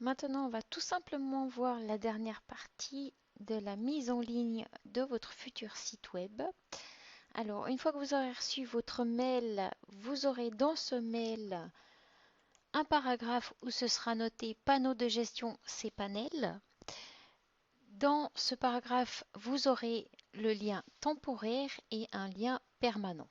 Maintenant, on va tout simplement voir la dernière partie de la mise en ligne de votre futur site web. Alors, une fois que vous aurez reçu votre mail, vous aurez dans ce mail un paragraphe où ce sera noté panneau de gestion cPanel. Dans ce paragraphe, vous aurez le lien temporaire et un lien permanent.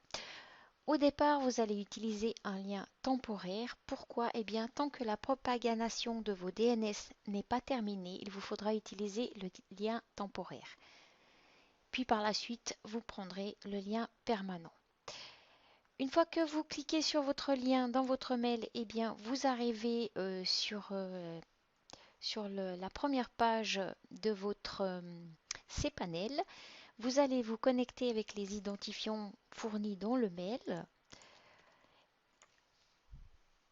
Au départ, vous allez utiliser un lien temporaire. Pourquoi? Eh bien, tant que la propagation de vos DNS n'est pas terminée, il vous faudra utiliser le lien temporaire. Puis par la suite, vous prendrez le lien permanent. Une fois que vous cliquez sur votre lien dans votre mail, eh bien, vous arrivez sur la première page de votre cPanel. Vous allez vous connecter avec les identifiants fournis dans le mail.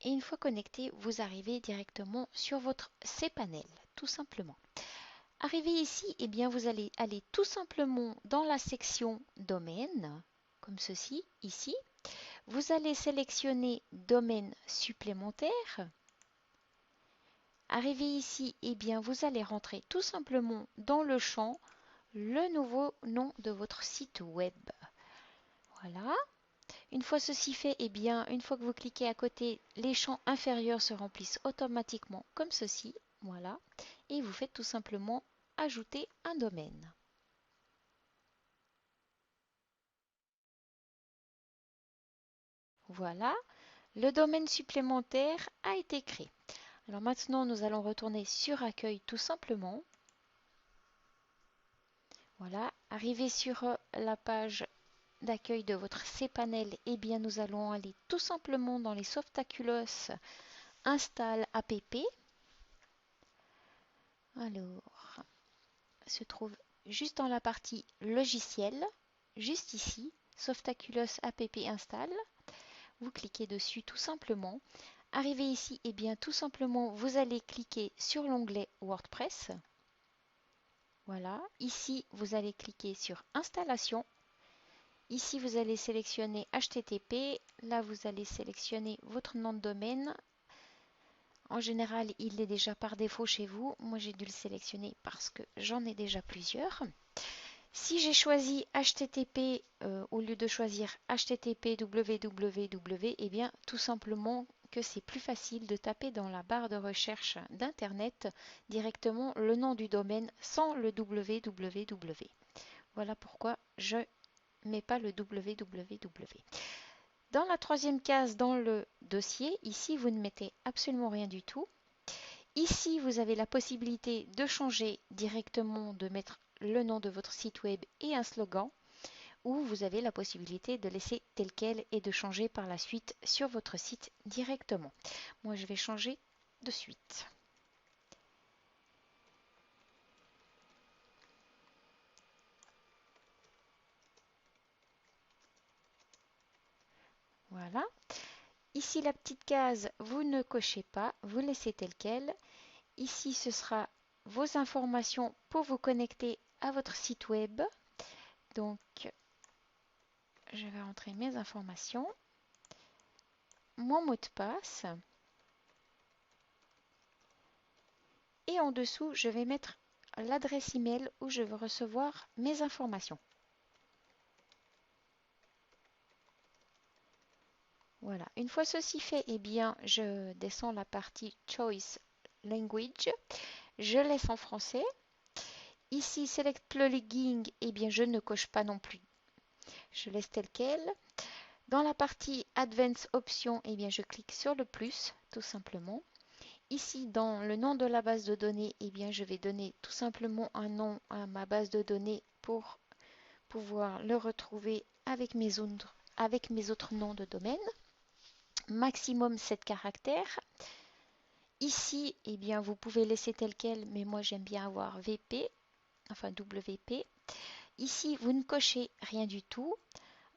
Et une fois connecté, vous arrivez directement sur votre cPanel, tout simplement. Arrivé ici, eh bien, vous allez aller tout simplement dans la section domaine, comme ceci, ici. Vous allez sélectionner domaine supplémentaire. Arrivé ici, eh bien, vous allez rentrer tout simplement dans le champ le nouveau nom de votre site web. Voilà. Une fois ceci fait, eh bien, une fois que vous cliquez à côté, les champs inférieurs se remplissent automatiquement comme ceci. Voilà. Et vous faites tout simplement ajouter un domaine. Voilà. Le domaine supplémentaire a été créé. Alors maintenant, nous allons retourner sur Accueil tout simplement. Voilà. Arrivé sur la page d'accueil de votre cPanel, eh bien, nous allons aller tout simplement dans les Softaculos Install app. Alors, se trouve juste dans la partie logiciel, juste ici, Softaculos app install. Vous cliquez dessus tout simplement. Arrivé ici, et bien tout simplement, vous allez cliquer sur l'onglet WordPress. Voilà, ici vous allez cliquer sur Installation. Ici vous allez sélectionner HTTP. Là vous allez sélectionner votre nom de domaine. En général, il est déjà par défaut chez vous. Moi, j'ai dû le sélectionner parce que j'en ai déjà plusieurs. Si j'ai choisi HTTP au lieu de choisir HTTP www, eh bien tout simplement que c'est plus facile de taper dans la barre de recherche d'Internet directement le nom du domaine sans le www. Voilà pourquoi je ne mets pas le www. Dans la troisième case, dans le dossier, ici vous ne mettez absolument rien du tout. Ici, vous avez la possibilité de changer directement, de mettre le nom de votre site web et un slogan, ou vous avez la possibilité de laisser tel quel et de changer par la suite sur votre site directement. Moi, je vais changer de suite. Voilà. Ici, la petite case, vous ne cochez pas, vous laissez tel quel. Ici, ce sera vos informations pour vous connecter à votre site web. Donc, je vais rentrer mes informations, mon mot de passe. Et en dessous, je vais mettre l'adresse email où je veux recevoir mes informations. Voilà. Une fois ceci fait, eh bien, je descends la partie Choice Language. Je laisse en français. Ici, Select Plugin, eh bien, je ne coche pas non plus. Je laisse tel quel. Dans la partie Advanced Options, eh bien, je clique sur le plus, tout simplement. Ici, dans le nom de la base de données, eh bien, je vais donner tout simplement un nom à ma base de données pour pouvoir le retrouver avec mes autres noms de domaine. Maximum 7 caractères. Ici, eh bien, vous pouvez laisser tel quel, mais moi j'aime bien avoir VP, enfin WP. Ici, vous ne cochez rien du tout.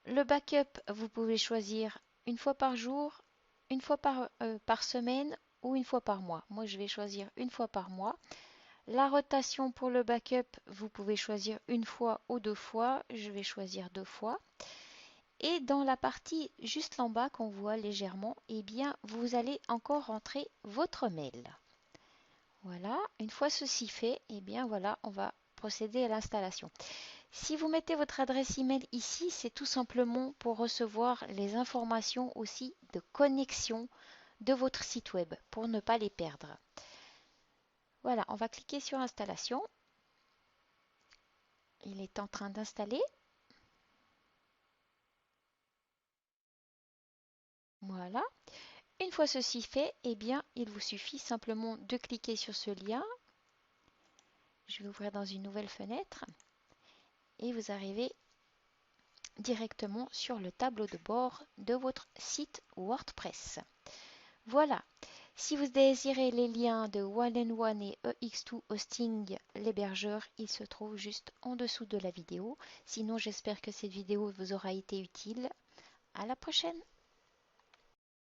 Le backup, vous pouvez choisir une fois par jour, une fois par semaine ou une fois par mois. Moi, je vais choisir une fois par mois. La rotation pour le backup, vous pouvez choisir une fois ou deux fois. Je vais choisir deux fois. Et dans la partie juste en bas qu'on voit légèrement, eh bien, vous allez encore rentrer votre mail. Voilà, une fois ceci fait, eh bien voilà, on va procéder à l'installation. Si vous mettez votre adresse email ici, c'est tout simplement pour recevoir les informations aussi de connexion de votre site web, pour ne pas les perdre. Voilà, on va cliquer sur installation. Il est en train d'installer. Voilà. Une fois ceci fait, eh bien, il vous suffit simplement de cliquer sur ce lien. Je vais ouvrir dans une nouvelle fenêtre et vous arrivez directement sur le tableau de bord de votre site WordPress. Voilà. Si vous désirez les liens de One-on-One et EX2 Hosting, l'hébergeur, il se trouve juste en dessous de la vidéo. Sinon, j'espère que cette vidéo vous aura été utile. À la prochaine!